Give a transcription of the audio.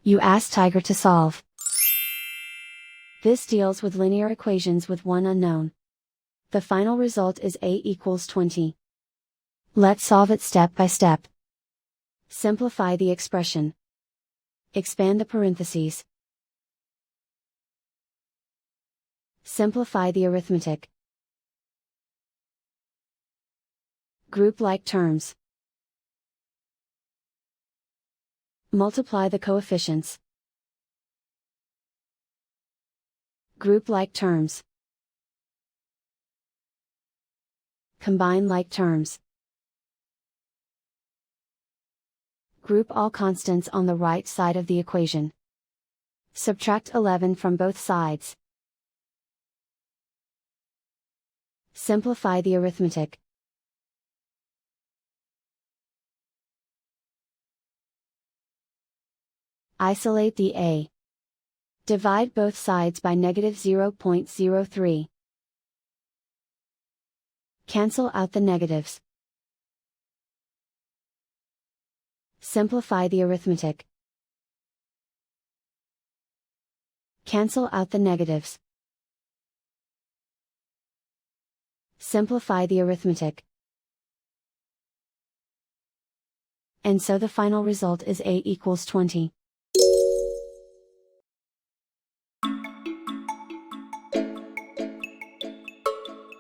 You ask Tiger to solve. This deals with linear equations with one unknown. The final result is a equals 20. Let's solve it step by step. Simplify the expression. Expand the parentheses. Simplify the arithmetic. Group like terms. Multiply the coefficients. Group like terms. Combine like terms. Group all constants on the right side of the equation. Subtract 11 from both sides. Simplify the arithmetic. Isolate the a. Divide both sides by negative 0.03. Cancel out the negatives. Simplify the arithmetic. Cancel out the negatives. Simplify the arithmetic. And so the final result is a equals 20.